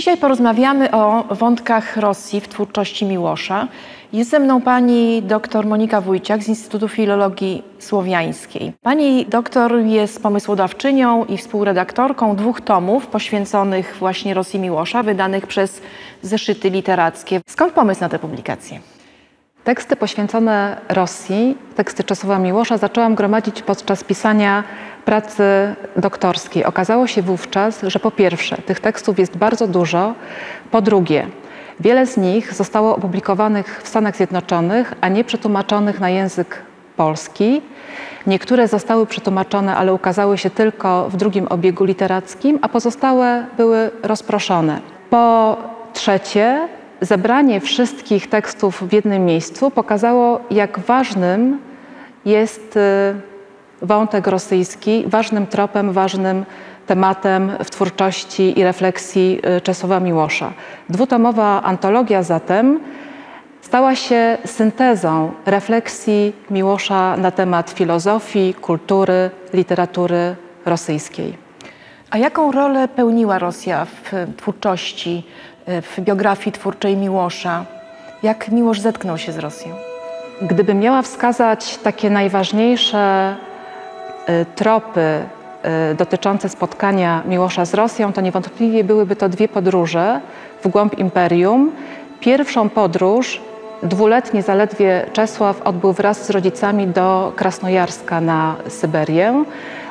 Dzisiaj porozmawiamy o wątkach Rosji w twórczości Miłosza. Jest ze mną pani dr Monika Wójciak z Instytutu Filologii Słowiańskiej. Pani doktor jest pomysłodawczynią i współredaktorką 2 tomów poświęconych właśnie Rosji Miłosza, wydanych przez Zeszyty Literackie. Skąd pomysł na tę publikację? Teksty poświęcone Rosji, teksty Czesława Miłosza zaczęłam gromadzić podczas pisania pracy doktorskiej. Okazało się wówczas, że po pierwsze tych tekstów jest bardzo dużo, po drugie wiele z nich zostało opublikowanych w Stanach Zjednoczonych, a nie przetłumaczonych na język polski. Niektóre zostały przetłumaczone, ale ukazały się tylko w drugim obiegu literackim, a pozostałe były rozproszone. Po trzecie, zebranie wszystkich tekstów w jednym miejscu pokazało, jak ważnym jest wątek rosyjski, ważnym tropem, ważnym tematem w twórczości i refleksji Czesława Miłosza. 2-tomowa antologia zatem stała się syntezą refleksji Miłosza na temat filozofii, kultury, literatury rosyjskiej. A jaką rolę pełniła Rosja w twórczości, w biografii twórczej Miłosza? Jak Miłosz zetknął się z Rosją? Gdybym miała wskazać takie najważniejsze tropy dotyczące spotkania Miłosza z Rosją, to niewątpliwie byłyby to 2 podróże w głąb imperium. Pierwszą podróż 2-letni zaledwie Czesław odbył wraz z rodzicami do Krasnojarska na Syberię.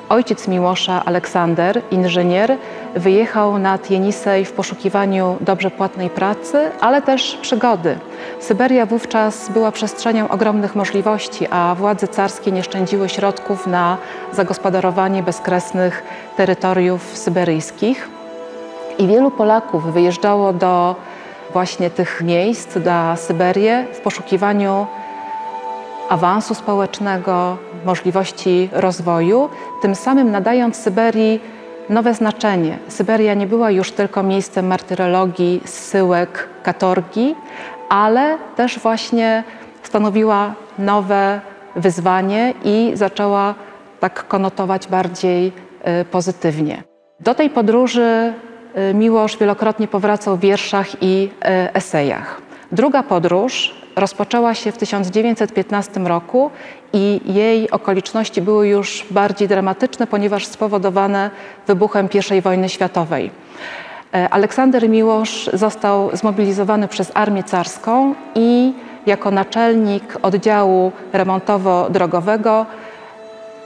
Ojciec Miłosza, Aleksander, inżynier, wyjechał nad Jenisej w poszukiwaniu dobrze płatnej pracy, ale też przygody. Syberia wówczas była przestrzenią ogromnych możliwości, a władze carskie nie szczędziły środków na zagospodarowanie bezkresnych terytoriów syberyjskich. I wielu Polaków wyjeżdżało do właśnie tych miejsc, na Syberię w poszukiwaniu awansu społecznego, możliwości rozwoju, tym samym nadając Syberii nowe znaczenie. Syberia nie była już tylko miejscem martyrologii, zsyłek, katorgi, ale też właśnie stanowiła nowe wyzwanie i zaczęła tak konotować bardziej pozytywnie. Do tej podróży Miłosz wielokrotnie powracał w wierszach i esejach. Druga podróż rozpoczęła się w 1915 roku i jej okoliczności były już bardziej dramatyczne, ponieważ spowodowane wybuchem I wojny światowej. Aleksander Miłosz został zmobilizowany przez armię carską i jako naczelnik oddziału remontowo-drogowego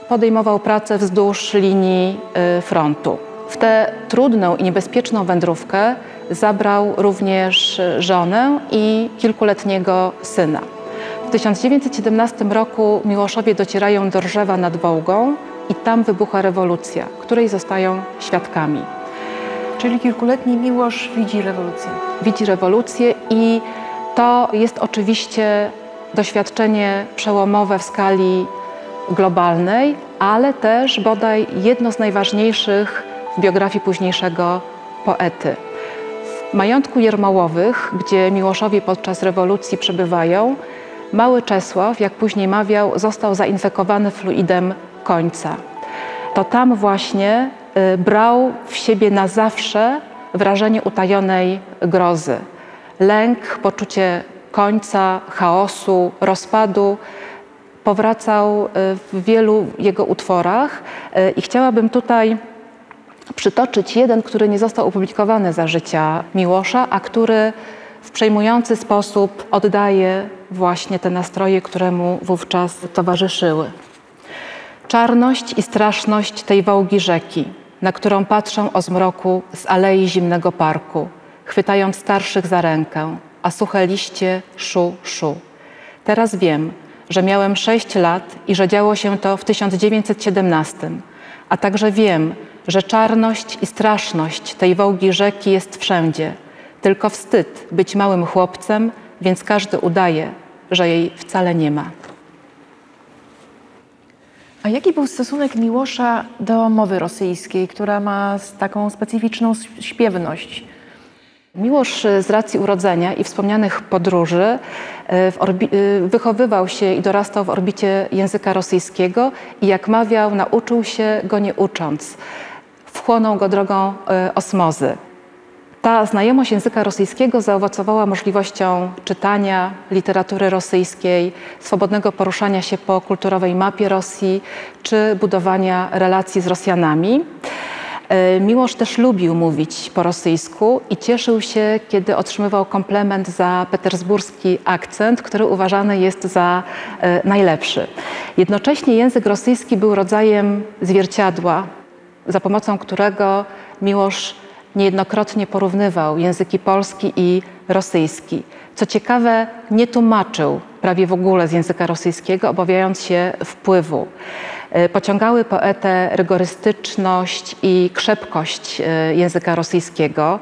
podejmował pracę wzdłuż linii frontu. W tę trudną i niebezpieczną wędrówkę zabrał również żonę i kilkuletniego syna. W 1917 roku Miłoszowie docierają do Rżewa nad Wołgą i tam wybucha rewolucja, której zostają świadkami. Czyli kilkuletni Miłosz widzi rewolucję. Widzi rewolucję i to jest oczywiście doświadczenie przełomowe w skali globalnej, ale też bodaj jedno z najważniejszych w biografii późniejszego poety. W majątku Jermołowych, gdzie Miłoszowie podczas rewolucji przebywają, mały Czesław, jak później mawiał, został zainfekowany fluidem końca. To tam właśnie brał w siebie na zawsze wrażenie utajonej grozy. Lęk, poczucie końca, chaosu, rozpadu powracał w wielu jego utworach i chciałabym tutaj przytoczyć jeden, który nie został opublikowany za życia Miłosza, a który w przejmujący sposób oddaje właśnie te nastroje, które mu wówczas towarzyszyły. Czarność i straszność tej Wołgi rzeki, na którą patrzę o zmroku z alei zimnego parku, chwytając starszych za rękę, a suche liście szu, szu. Teraz wiem, że miałem 6 lat i że działo się to w 1917, a także wiem, że czarność i straszność tej Wołgi rzeki jest wszędzie. Tylko wstyd być małym chłopcem, więc każdy udaje, że jej wcale nie ma. A jaki był stosunek Miłosza do mowy rosyjskiej, która ma taką specyficzną śpiewność? Miłosz z racji urodzenia i wspomnianych podróży wychowywał się i dorastał w orbicie języka rosyjskiego i jak mawiał, nauczył się go nie ucząc. Wchłonął go drogą osmozy. Ta znajomość języka rosyjskiego zaowocowała możliwością czytania literatury rosyjskiej, swobodnego poruszania się po kulturowej mapie Rosji czy budowania relacji z Rosjanami. Miłosz też lubił mówić po rosyjsku i cieszył się, kiedy otrzymywał komplement za petersburski akcent, który uważany jest za najlepszy. Jednocześnie język rosyjski był rodzajem zwierciadła, za pomocą którego Miłosz niejednokrotnie porównywał języki polski i rosyjski. Co ciekawe, nie tłumaczył prawie w ogóle z języka rosyjskiego, obawiając się wpływu. Pociągały poetę rygorystyczność i krzepkość języka rosyjskiego.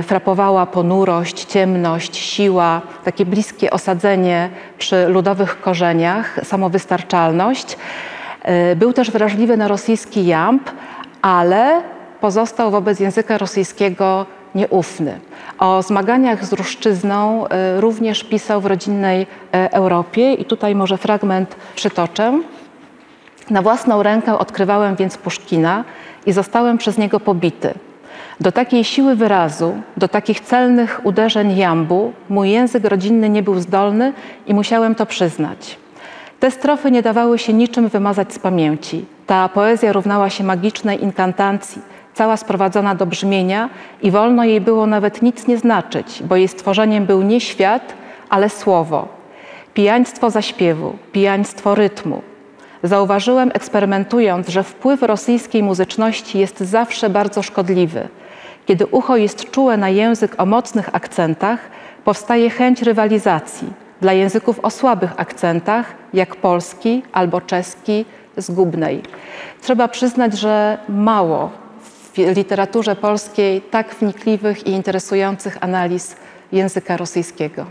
Frapowała ponurość, ciemność, siła, takie bliskie osadzenie przy ludowych korzeniach, samowystarczalność. Był też wrażliwy na rosyjski jamb, ale pozostał wobec języka rosyjskiego nieufny. O zmaganiach z ruszczyzną również pisał w rodzinnej Europie i tutaj może fragment przytoczę. Na własną rękę odkrywałem więc Puszkina i zostałem przez niego pobity. Do takiej siły wyrazu, do takich celnych uderzeń jambu mój język rodzinny nie był zdolny i musiałem to przyznać. Te strofy nie dawały się niczym wymazać z pamięci. Ta poezja równała się magicznej inkantacji, cała sprowadzona do brzmienia i wolno jej było nawet nic nie znaczyć, bo jej stworzeniem był nie świat, ale słowo. Pijaństwo zaśpiewu, pijaństwo rytmu. Zauważyłem, eksperymentując, że wpływ rosyjskiej muzyczności jest zawsze bardzo szkodliwy. Kiedy ucho jest czułe na język o mocnych akcentach, powstaje chęć rywalizacji. Dla języków o słabych akcentach, jak polski albo czeski, zgubnej. Trzeba przyznać, że mało w literaturze polskiej tak wnikliwych i interesujących analiz języka rosyjskiego.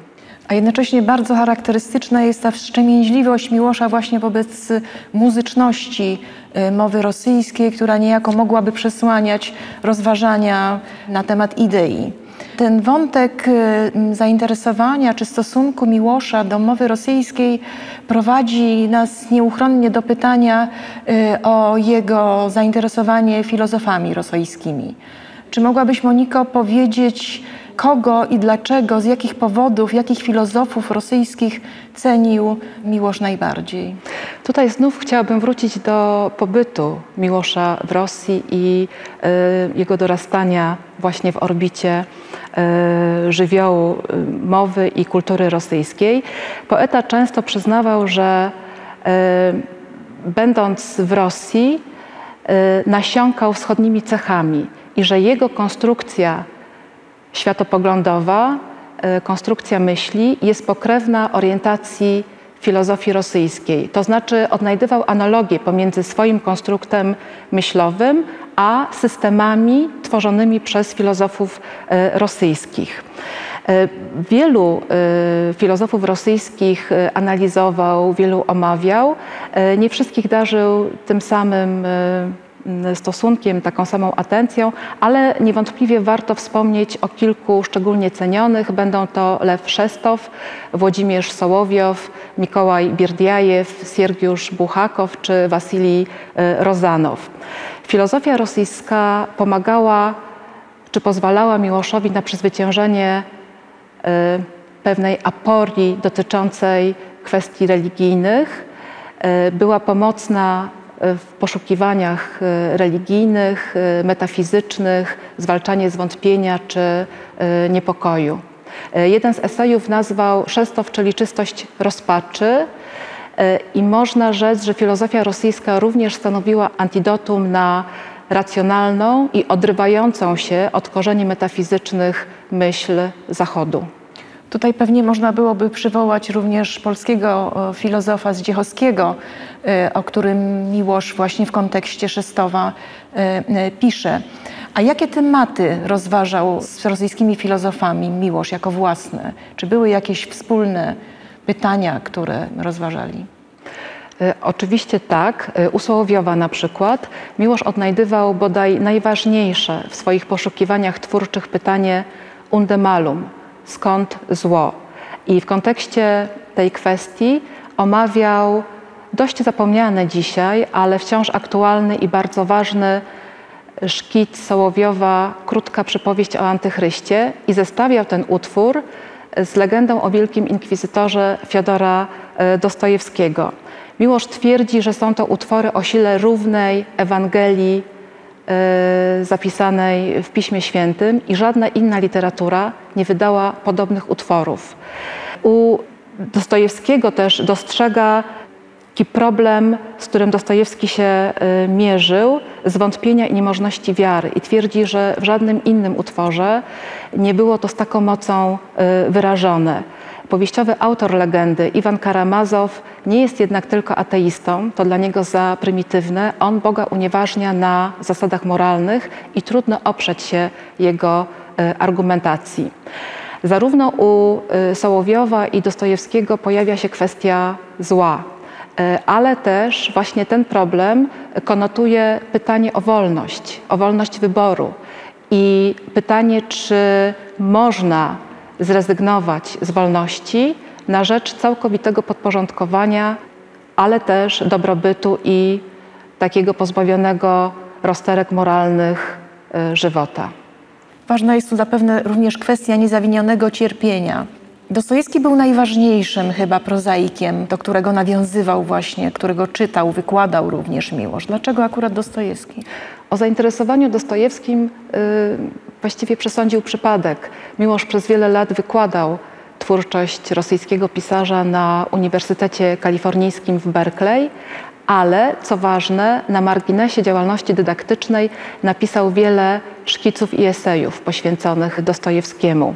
A jednocześnie bardzo charakterystyczna jest ta wstrzemięźliwość Miłosza właśnie wobec muzyczności mowy rosyjskiej, która niejako mogłaby przesłaniać rozważania na temat idei. Ten wątek zainteresowania czy stosunku Miłosza do mowy rosyjskiej prowadzi nas nieuchronnie do pytania o jego zainteresowanie filozofami rosyjskimi. Czy mogłabyś, Moniko, powiedzieć, kogo i dlaczego, z jakich powodów, jakich filozofów rosyjskich cenił Miłosz najbardziej? Tutaj znów chciałabym wrócić do pobytu Miłosza w Rosji i jego dorastania właśnie w orbicie żywiołu mowy i kultury rosyjskiej. Poeta często przyznawał, że będąc w Rosji nasiąkał wschodnimi cechami i że jego konstrukcja światopoglądowa, konstrukcja myśli jest pokrewna orientacji filozofii rosyjskiej. To znaczy odnajdywał analogię pomiędzy swoim konstruktem myślowym a systemami tworzonymi przez filozofów rosyjskich. Wielu filozofów rosyjskich analizował, wielu omawiał. Nie wszystkich darzył tym samym stosunkiem, taką samą atencją, ale niewątpliwie warto wspomnieć o kilku szczególnie cenionych. Będą to Lew Szestow, Włodzimierz Sołowiow, Mikołaj Bierdiajew, Siergiusz Buchakow czy Wasilij Rozanow. Filozofia rosyjska pomagała czy pozwalała Miłoszowi na przezwyciężenie pewnej aporii dotyczącej kwestii religijnych. Była pomocna w poszukiwaniach religijnych, metafizycznych, zwalczanie zwątpienia czy niepokoju. Jeden z esejów nazwał Szestow, czyli czystość rozpaczy, i można rzec, że filozofia rosyjska również stanowiła antidotum na racjonalną i odrywającą się od korzeni metafizycznych myśl Zachodu. Tutaj pewnie można byłoby przywołać również polskiego filozofa Zdziechowskiego, o którym Miłosz właśnie w kontekście Szestowa pisze. A jakie tematy rozważał z rosyjskimi filozofami Miłosz jako własne? Czy były jakieś wspólne pytania, które rozważali? Oczywiście tak. U Sołowiowa na przykład Miłosz odnajdywał bodaj najważniejsze w swoich poszukiwaniach twórczych pytanie unde malum, skąd zło. I w kontekście tej kwestii omawiał dość zapomniany dzisiaj, ale wciąż aktualny i bardzo ważny szkic Sołowiowa Krótka przypowieść o Antychryście i zestawiał ten utwór z legendą o wielkim inkwizytorze Fiodora Dostojewskiego. Miłosz twierdzi, że są to utwory o sile równej Ewangelii zapisanej w Piśmie Świętym i żadna inna literatura nie wydała podobnych utworów. U Dostojewskiego też dostrzega taki problem, z którym Dostojewski się mierzył, zwątpienia i niemożności wiary i twierdzi, że w żadnym innym utworze nie było to z taką mocą wyrażone. Powieściowy autor legendy, Iwan Karamazow, nie jest jednak tylko ateistą, to dla niego za prymitywne. On Boga unieważnia na zasadach moralnych i trudno oprzeć się jego argumentacji. Zarówno u Sołowiowa i Dostojewskiego pojawia się kwestia zła, ale też właśnie ten problem konotuje pytanie o wolność wyboru i pytanie, czy można zrezygnować z wolności na rzecz całkowitego podporządkowania, ale też dobrobytu i takiego pozbawionego rozterek moralnych żywota. Ważna jest tu zapewne również kwestia niezawinionego cierpienia. Dostojewski był najważniejszym chyba prozaikiem, do którego nawiązywał właśnie, którego czytał, wykładał również Miłosz. Dlaczego akurat Dostojewski? O zainteresowaniu Dostojewskim właściwie przesądził przypadek. Miłosz przez wiele lat wykładał twórczość rosyjskiego pisarza na Uniwersytecie Kalifornijskim w Berkeley, ale co ważne, na marginesie działalności dydaktycznej napisał wiele szkiców i esejów poświęconych Dostojewskiemu.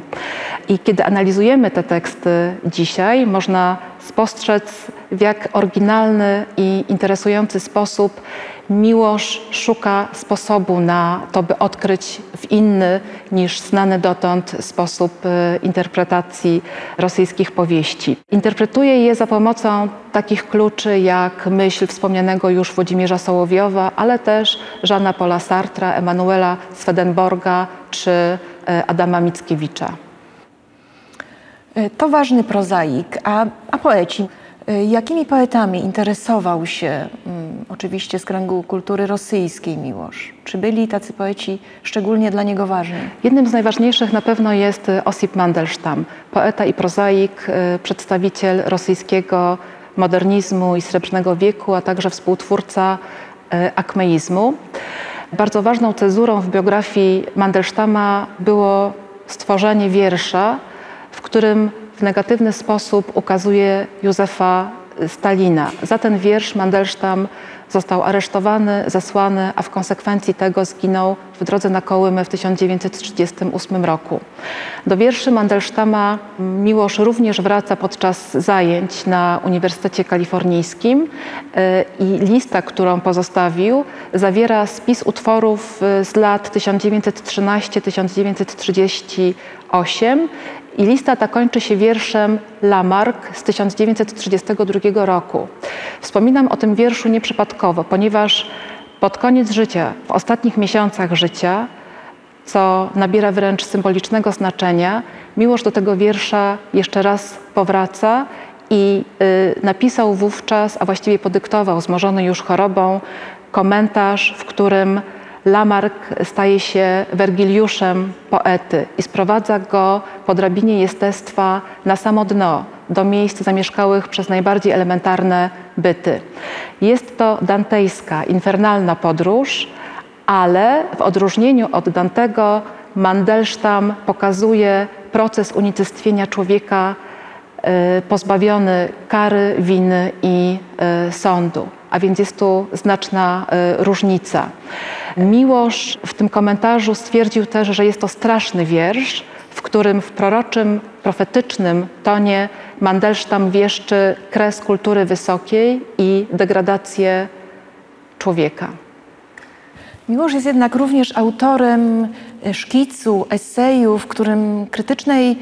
I kiedy analizujemy te teksty dzisiaj, można spostrzec, w jak oryginalny i interesujący sposób Miłosz szuka sposobu na to, by odkryć w inny niż znany dotąd sposób interpretacji rosyjskich powieści. Interpretuje je za pomocą takich kluczy jak myśl wspomnianego już Włodzimierza Sołowiowa, ale też Jeana Paula Sartra, Emanuela Swedenborga czy Adama Mickiewicza. To ważny prozaik, a poeci? Jakimi poetami interesował się oczywiście z kręgu kultury rosyjskiej Miłosz? Czy byli tacy poeci szczególnie dla niego ważni? Jednym z najważniejszych na pewno jest Osip Mandelstam, poeta i prozaik, przedstawiciel rosyjskiego modernizmu i srebrnego wieku, a także współtwórca akmeizmu. Bardzo ważną cezurą w biografii Mandelstama było stworzenie wiersza, w którym w negatywny sposób ukazuje Józefa Stalina. Za ten wiersz Mandelstam został aresztowany, zesłany, a w konsekwencji tego zginął w drodze na Kołymę w 1938 roku. Do wierszy Mandelstama Miłosz również wraca podczas zajęć na Uniwersytecie Kalifornijskim i lista, którą pozostawił, zawiera spis utworów z lat 1913-1938 i lista ta kończy się wierszem Lamarck z 1932 roku. Wspominam o tym wierszu nieprzypadkowo, ponieważ pod koniec życia, w ostatnich miesiącach życia, co nabiera wręcz symbolicznego znaczenia, Miłosz do tego wiersza jeszcze raz powraca i napisał wówczas, a właściwie podyktował, wzmożony już chorobą, komentarz, w którym Lamarck staje się Wergiliuszem poety i sprowadza go po drabinie jestestwa na samo dno, do miejsc zamieszkałych przez najbardziej elementarne byty. Jest to dantejska, infernalna podróż, ale w odróżnieniu od Dantego Mandelstam pokazuje proces unicestwienia człowieka pozbawiony kary, winy i sądu. A więc jest tu znaczna różnica. Miłosz w tym komentarzu stwierdził też, że jest to straszny wiersz, w którym w proroczym, profetycznym tonie Mandelstam wieszczy kres kultury wysokiej i degradację człowieka. Miłosz jest jednak również autorem szkicu, eseju, w którym krytycznej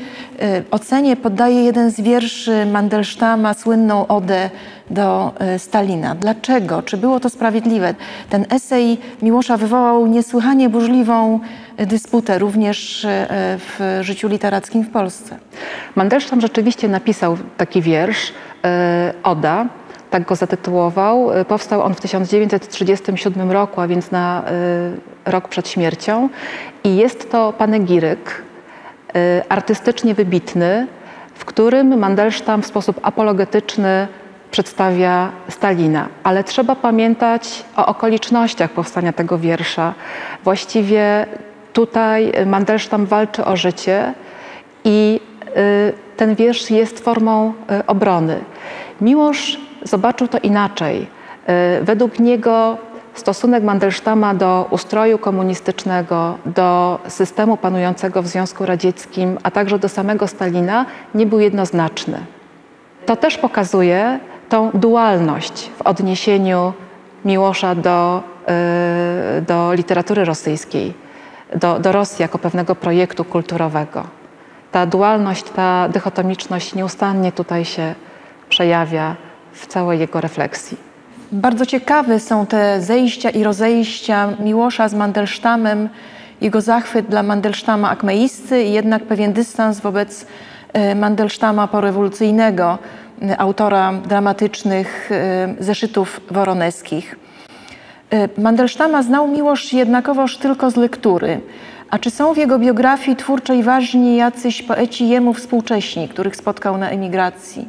ocenie poddaje jeden z wierszy Mandelstama, słynną odę do Stalina. Dlaczego? Czy było to sprawiedliwe? Ten esej Miłosza wywołał niesłychanie burzliwą dysputę również w życiu literackim w Polsce. Mandelstam rzeczywiście napisał taki wiersz, oda, tak go zatytułował. Powstał on w 1937 roku, a więc na rok przed śmiercią. I jest to panegiryk artystycznie wybitny, w którym Mandelstam w sposób apologetyczny przedstawia Stalina. Ale trzeba pamiętać o okolicznościach powstania tego wiersza. Właściwie tutaj Mandelstam walczy o życie i ten wiersz jest formą obrony. Miłosz zobaczył to inaczej. Według niego stosunek Mandelstama do ustroju komunistycznego, do systemu panującego w Związku Radzieckim, a także do samego Stalina nie był jednoznaczny. To też pokazuje tą dualność w odniesieniu Miłosza do literatury rosyjskiej, do Rosji jako pewnego projektu kulturowego. Ta dualność, ta dychotomiczność nieustannie tutaj się przejawia w całej jego refleksji. Bardzo ciekawe są te zejścia i rozejścia Miłosza z Mandelstamem, jego zachwyt dla Mandelstama akmeisty i jednak pewien dystans wobec Mandelstama porewolucyjnego, autora dramatycznych zeszytów woroneskich. Mandelstama znał Miłosz jednakowoż tylko z lektury. A czy są w jego biografii twórczej ważni jacyś poeci jemu współcześni, których spotkał na emigracji?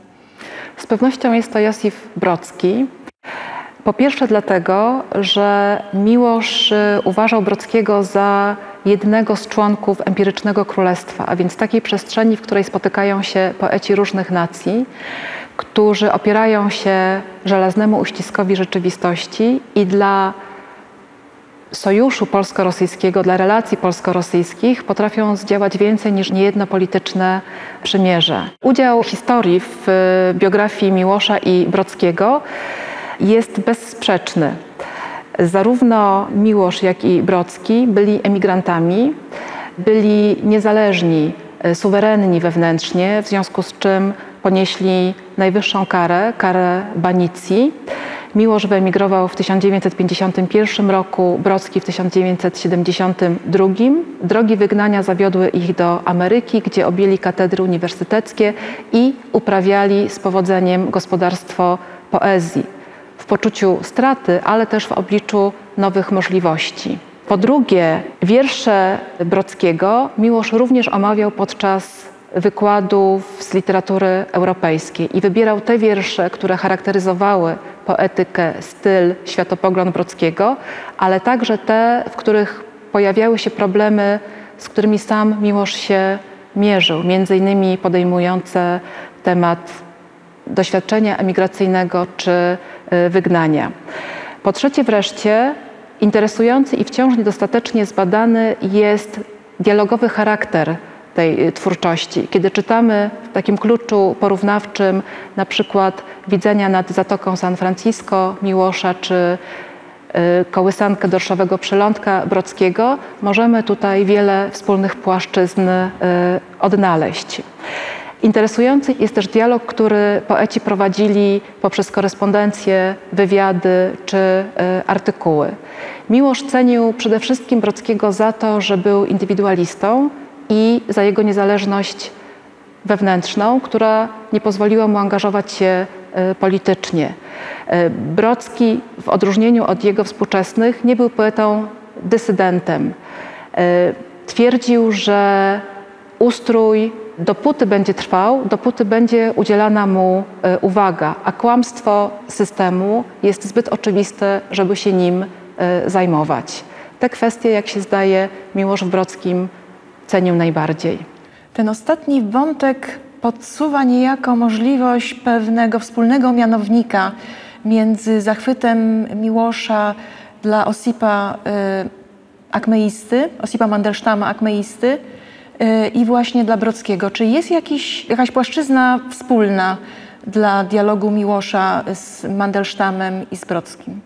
Z pewnością jest to Josif Brodski. Po pierwsze dlatego, że Miłosz uważał Brodskiego za jednego z członków empirycznego królestwa, a więc takiej przestrzeni, w której spotykają się poeci różnych nacji, którzy opierają się żelaznemu uściskowi rzeczywistości i dla sojuszu polsko-rosyjskiego, dla relacji polsko-rosyjskich potrafią zdziałać więcej niż niejedno polityczne przymierze. Udział historii w biografii Miłosza i Brodskiego jest bezsprzeczny. Zarówno Miłosz, jak i Brodski byli emigrantami, byli niezależni, suwerenni wewnętrznie, w związku z czym ponieśli najwyższą karę banicji. Miłosz wyemigrował w 1951 roku, Brodski w 1972. Drogi wygnania zawiodły ich do Ameryki, gdzie objęli katedry uniwersyteckie i uprawiali z powodzeniem gospodarstwo poezji. W poczuciu straty, ale też w obliczu nowych możliwości. Po drugie, wiersze Brodskiego Miłosz również omawiał podczas wykładów z literatury europejskiej i wybierał te wiersze, które charakteryzowały poetykę, styl, światopogląd Brodskiego, ale także te, w których pojawiały się problemy, z którymi sam Miłosz się mierzył, między innymi podejmujące temat doświadczenia emigracyjnego czy wygnania. Po trzecie wreszcie, interesujący i wciąż niedostatecznie zbadany jest dialogowy charakter tej twórczości. Kiedy czytamy w takim kluczu porównawczym na przykład Widzenia nad Zatoką San Francisco Miłosza czy Kołysankę dorszowego przylądka Brodskiego, możemy tutaj wiele wspólnych płaszczyzn odnaleźć. Interesujący jest też dialog, który poeci prowadzili poprzez korespondencję, wywiady czy artykuły. Miłosz cenił przede wszystkim Brodskiego za to, że był indywidualistą i za jego niezależność wewnętrzną, która nie pozwoliła mu angażować się politycznie. Brodski, w odróżnieniu od jego współczesnych, nie był poetą dysydentem. Twierdził, że ustrój dopóty będzie trwał, dopóty będzie udzielana mu uwaga, a kłamstwo systemu jest zbyt oczywiste, żeby się nim zajmować. Te kwestie, jak się zdaje, Miłosz w Brodskim cenił najbardziej. Ten ostatni wątek podsuwa niejako możliwość pewnego wspólnego mianownika między zachwytem Miłosza dla Osipa akmeisty, Osipa Mandelstama akmeisty i właśnie dla Brodskiego. Czy jest jakaś płaszczyzna wspólna dla dialogu Miłosza z Mandelstamem i z Brodskim?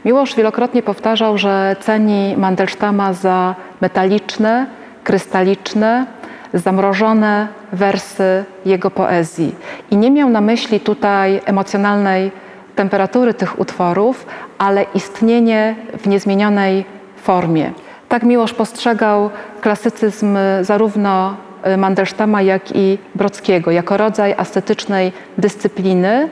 Miłosz wielokrotnie powtarzał, że ceni Mandelstama za metaliczne, krystaliczne, zamrożone wersy jego poezji. I nie miał na myśli tutaj emocjonalnej temperatury tych utworów, ale istnienie w niezmienionej formie. Tak Miłosz postrzegał klasycyzm zarówno Mandelstama, jak i Brodskiego, jako rodzaj ascetycznej dyscypliny,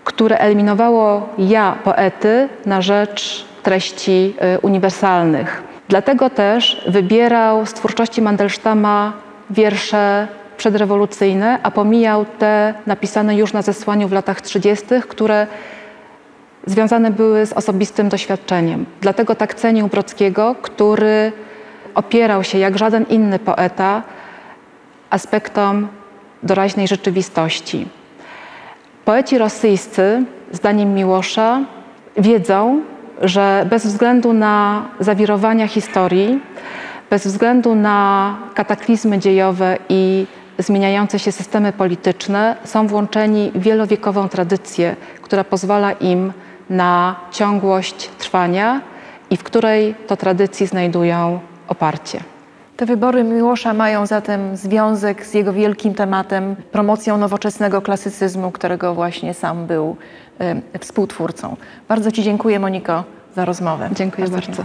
które eliminowało ja poety na rzecz treści uniwersalnych. Dlatego też wybierał z twórczości Mandelsztama wiersze przedrewolucyjne, a pomijał te napisane już na zesłaniu w latach 30., które związane były z osobistym doświadczeniem. Dlatego tak cenił Brockiego, który opierał się jak żaden inny poeta aspektom doraźnej rzeczywistości. Poeci rosyjscy, zdaniem Miłosza, wiedzą, że bez względu na zawirowania historii, bez względu na kataklizmy dziejowe i zmieniające się systemy polityczne, są włączeni w wielowiekową tradycję, która pozwala im na ciągłość trwania i w której to tradycji znajdują oparcie. Te wybory Miłosza mają zatem związek z jego wielkim tematem, promocją nowoczesnego klasycyzmu, którego właśnie sam był współtwórcą. Bardzo Ci dziękuję, Moniko, za rozmowę. Dziękuję bardzo.